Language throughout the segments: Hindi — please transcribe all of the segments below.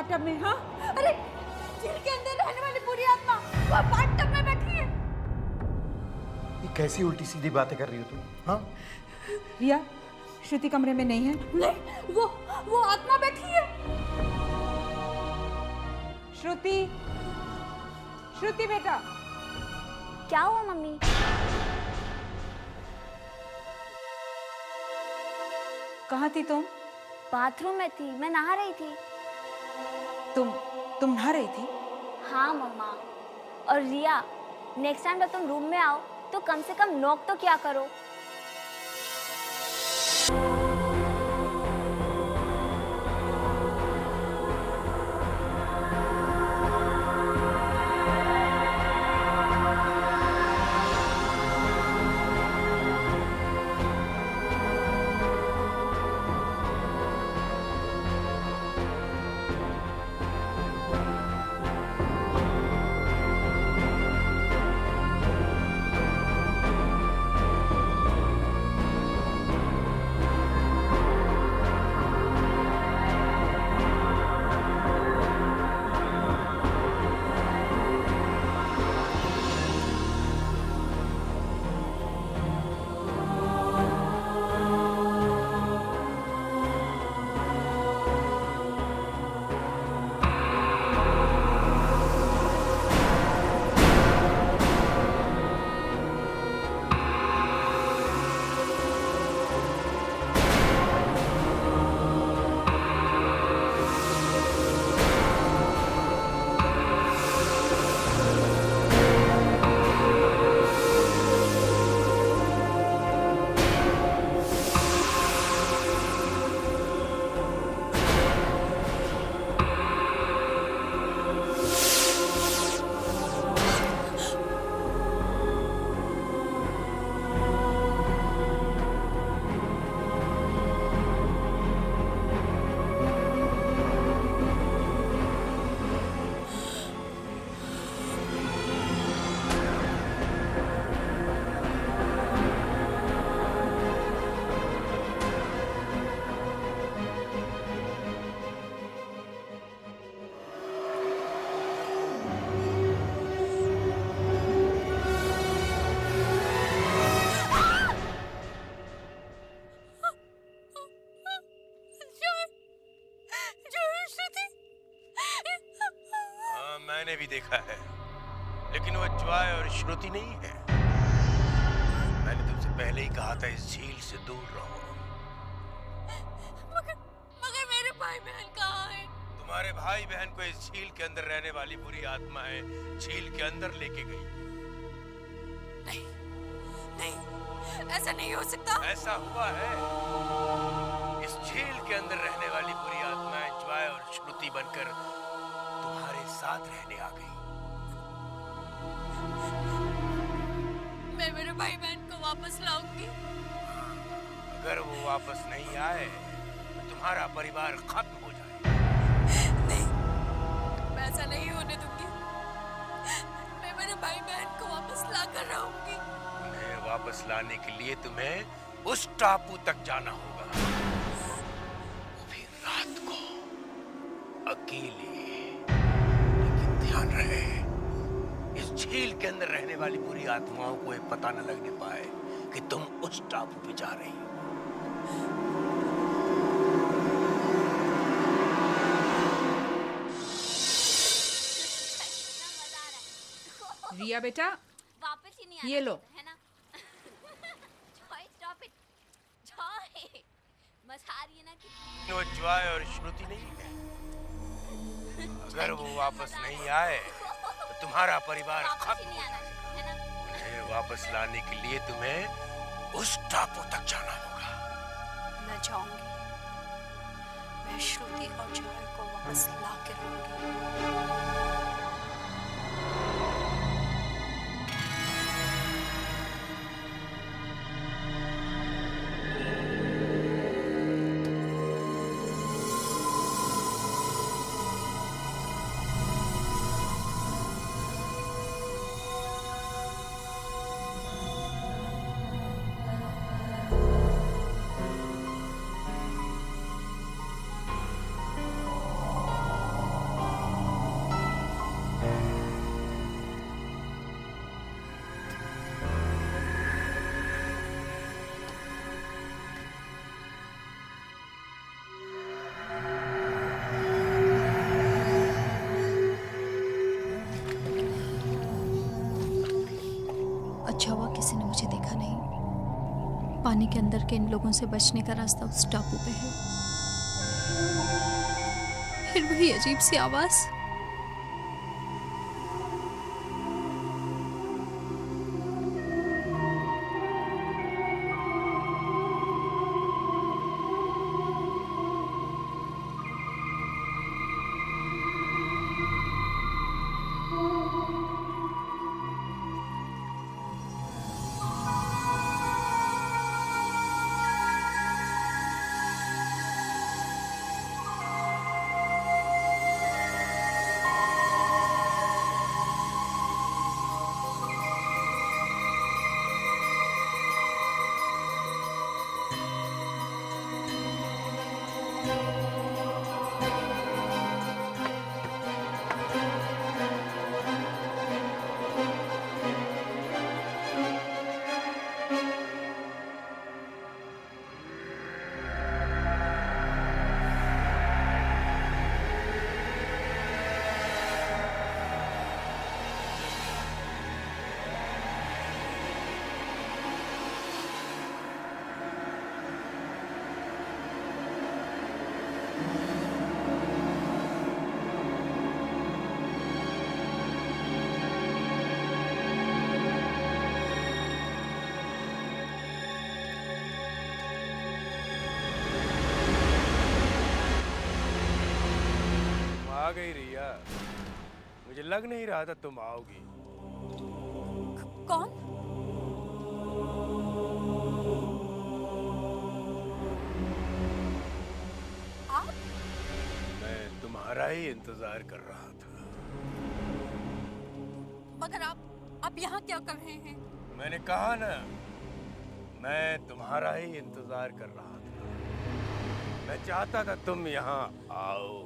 बाथटब में? हाँ, अरे झील के अंदर रहने वाली बुरी आत्मा वो बाथटब में बैठी है। ये कैसी उल्टी सीधी बातें कर रही हो तुम? हाँ, रिया, श्रुति कमरे में नहीं है। नहीं, वो आत्मा बैठी है। श्रुति, श्रुति बेटा। क्या हुआ मम्मी? कहाँ थी तुम? बाथरूम में थी, मैं नहा रही थी। तुम नहा रही थी? हाँ मम्मा। और रिया, नेक्स्ट टाइम जब तुम रूम में आओ तो कम से कम नॉक तो क्या करो। मैंने भी देखा है, लेकिन वो जॉय और श्रुति नहीं है। मैंने तुमसे पहले ही कहा था इस झील से दूर रहो। मगर मेरे भाई बहन कहाँ हैं? तुम्हारे भाई बहन को इस झील के अंदर रहने वाली बुरी आत्मा है झील के अंदर लेके गई। नहीं, नहीं, ऐसा नहीं हो सकता। ऐसा हुआ है। इस झील के अंदर रहने वाली बुरी आत्माएं जॉय और श्रुति बनकर तुम्हारे साथ रहने आ गई। मैं मेरे भाई बहन को वापस लाऊंगी। अगर वो वापस नहीं आए तो तुम्हारा परिवार खत्म हो जाए। नहीं, मैं ऐसा नहीं होने दूंगी। मैं मेरे भाई बहन को वापस ला कर रहूंगी। उन्हें वापस लाने के लिए तुम्हें उस टापू तक जाना होगा, वो भी रात को, अकेले। लेकिन ध्यान रहे, इस झील के अंदर रहने वाली बुरी आत्माओं को ये पता न लगने पाए कि तुम उस टापू पे जा रही हो। रिया बेटा, वापस ही नहीं आना ये लो। है ना? Joy, stop it. जॉय, मजा आ रही है ना कि वो जॉय और श्रुति नहीं है। अगर वो वापस नहीं आए तो तुम्हारा परिवार वापस ही खत्म नहीं हो आना जाएगा। है ना? उन्हें वापस लाने के लिए तुम्हें उस टापू तक जाना होगा। मैं जाऊंगी। मैं श्रुति और जॉय को वापस ला के रहूंगी। अच्छा हुआ किसी ने मुझे देखा नहीं। पानी के अंदर के इन लोगों से बचने का रास्ता उस टापू पे है। फिर वही अजीब सी आवाज। आ गई रिया, मुझे लग नहीं रहा था तुम आओगी। कौन? आप? मैं तुम्हारा ही इंतजार कर रहा था। मगर आप यहाँ क्या कर रहे हैं? मैंने कहा ना, मैं तुम्हारा ही इंतजार कर रहा था। मैं चाहता था तुम यहाँ आओ।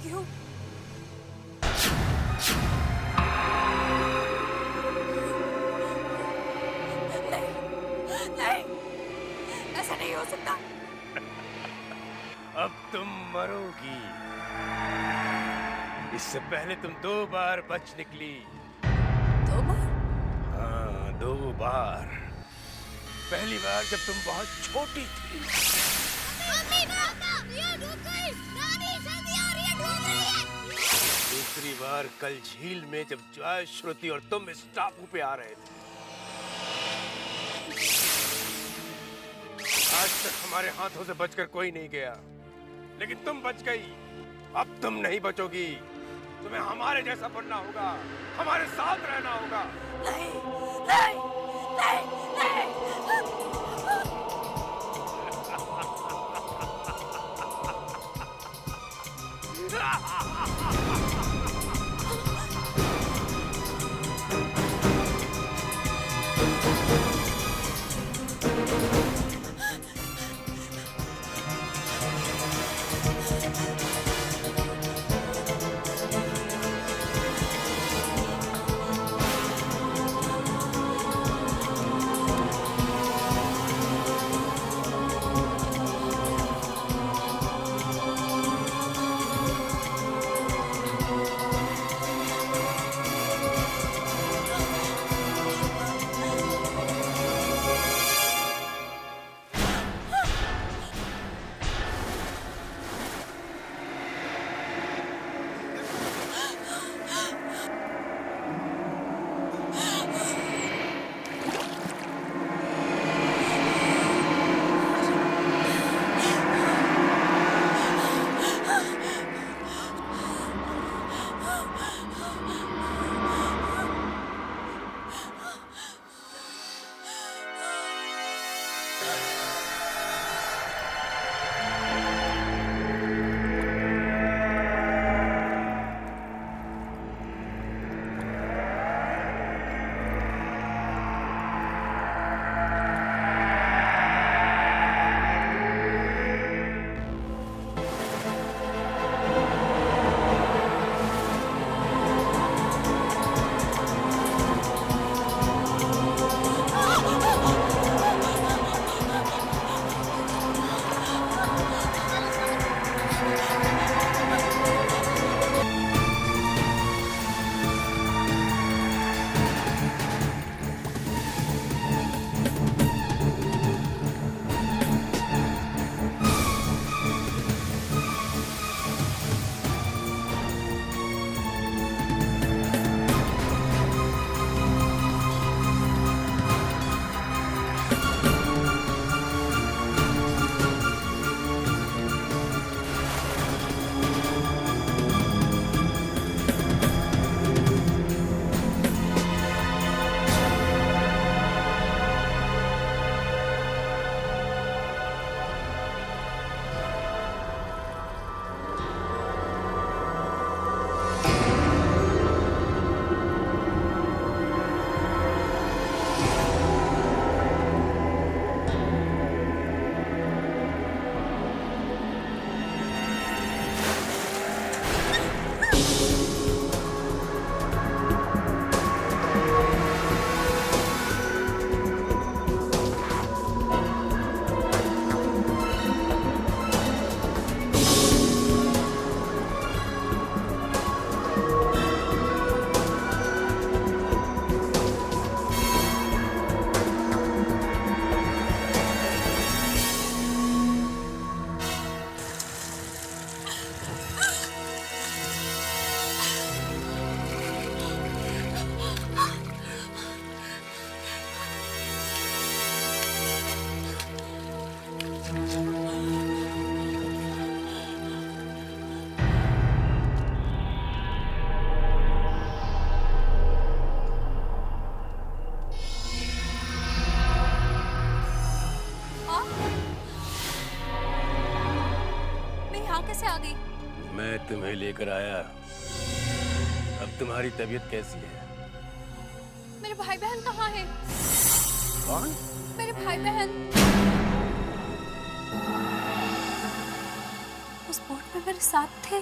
क्यों? नहीं, नहीं, ऐसा नहीं हो सकता। अब तुम मरोगी। इससे पहले तुम 2 बार बच निकली। 2 बार? हाँ, 2 बार। पहली बार जब तुम बहुत छोटी थी। दूसरी बार कल झील में जब जय श्रुति और तुम इस टापू पे आ रहे थे। आज तक हमारे हाथों से बचकर कोई नहीं गया, लेकिन तुम बच गई। अब तुम नहीं बचोगी। तुम्हें हमारे जैसा बनना होगा, हमारे साथ रहना होगा। नहीं, नहीं, नहीं, नहीं। कैसे आ गई? मैं तुम्हें लेकर आया। अब तुम्हारी तबीयत कैसी है? मेरे भाई बहन कहाँ हैं? कौन? मेरे भाई बहन उस बोट में मेरे साथ थे।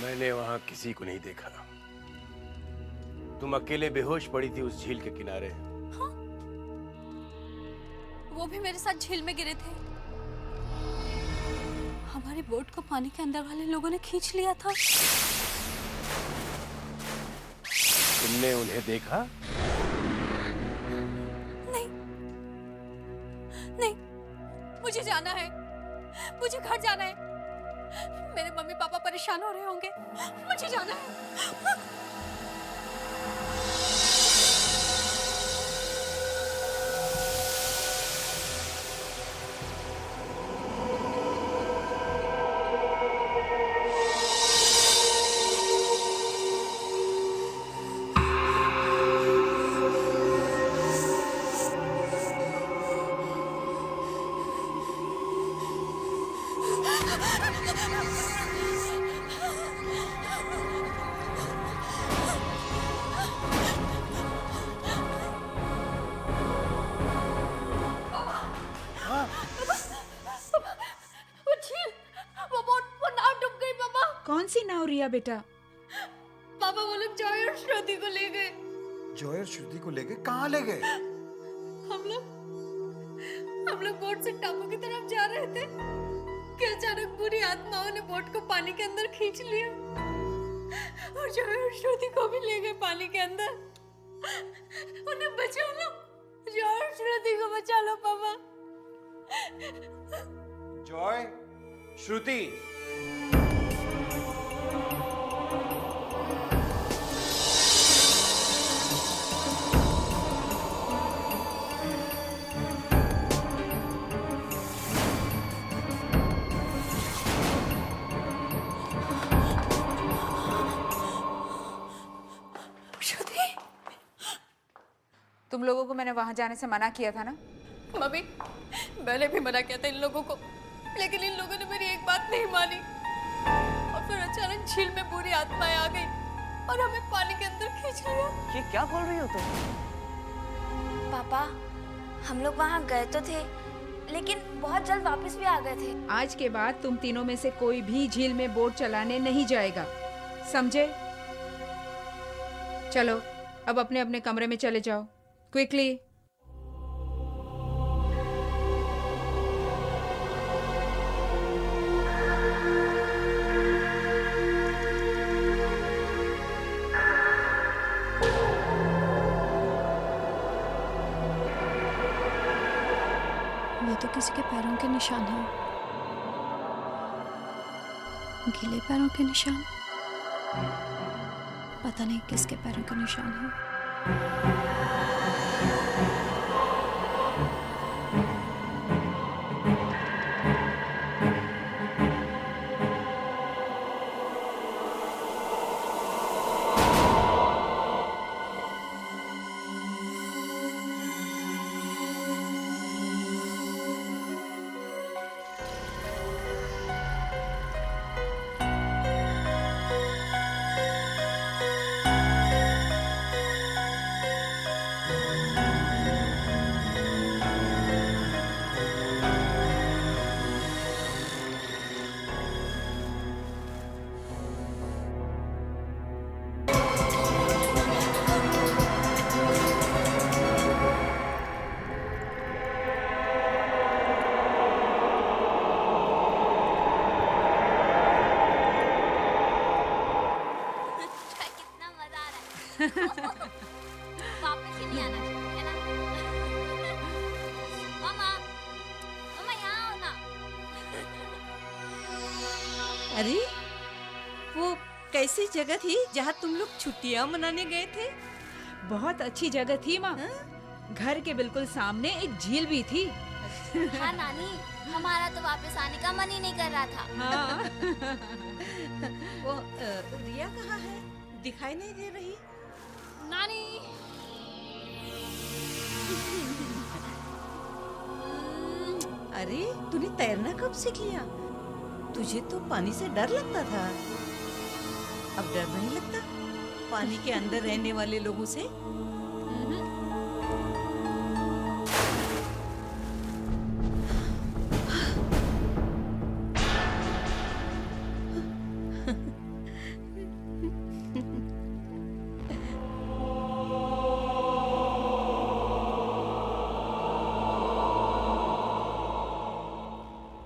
मैंने वहां किसी को नहीं देखा। तुम अकेले बेहोश पड़ी थी उस झील के किनारे। हाँ? वो भी मेरे साथ झील में गिरे थे। हमारी बोट को पानी के अंदर वाले लोगों ने खींच लिया था। तुमने उन्हें देखा? नहीं, नहीं, मुझे जाना है, मुझे घर जाना है। मेरे मम्मी पापा परेशान हो रहे होंगे, मुझे जाना है। वो झील, वो बोट, वो नाव डूब गई पापा। कौन सी नाव रिया बेटा? पापा वो लोग जॉय और श्रुति को ले गए। जॉय और श्रुति को ले गए? कहाँ ले गए? हम लोग बोट से टापू की तरफ जा रहे थे कि अचानक बुरी आत्माओं ने बोट को पानी के अंदर खींच लिया और जॉय और श्रुति को भी ले गए पानी के अंदर। उन्हें बचा लो, जॉय और श्रुति को बचा लो पापा। जॉय, श्रुति। तुम लोगों को मैंने वहां जाने से मना किया था ना? मम्मी, मैंने भी मना किया था इन लोगों को, लेकिन इन लोगों ने मेरी एक बात नहीं मानी और फिर अचानक झील में बुरी आत्माएं आ गई और हमें पानी के अंदर खींच लिया। ये क्या बोल रही हो तुम? पापा, हम लोग वहाँ गए तो थे, लेकिन बहुत जल्द वापस भी आ गए थे। आज के बाद तुम तीनों में से कोई भी झील में बोट चलाने नहीं जाएगा, समझे? चलो अब अपने अपने कमरे में चले जाओ, क्विकली। ये तो किसी के पैरों के निशान हैं। गीले पैरों के निशान। पता नहीं किसके पैरों के निशान हैं। वापस ही नहीं आना चाहिए, है ना? मामा, मामा यहाँ आओ ना। अरे वो कैसी जगह थी जहाँ तुम लोग छुट्टियाँ मनाने गए थे? बहुत अच्छी जगह थी माँ। घर के बिल्कुल सामने एक झील भी थी। हाँ नानी, हमारा तो वापस आने का मन ही नहीं कर रहा था। हाँ। वो रिया कहाँ है? दिखाई नहीं दे रही। नानी, अरे तूने तैरना कब सीख लिया? तुझे तो पानी से डर लगता था, अब डर नहीं लगता पानी के अंदर रहने वाले लोगों से?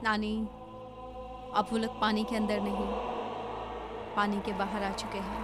नानी, अब वो लोग पानी के अंदर नहीं, पानी के बाहर आ चुके हैं।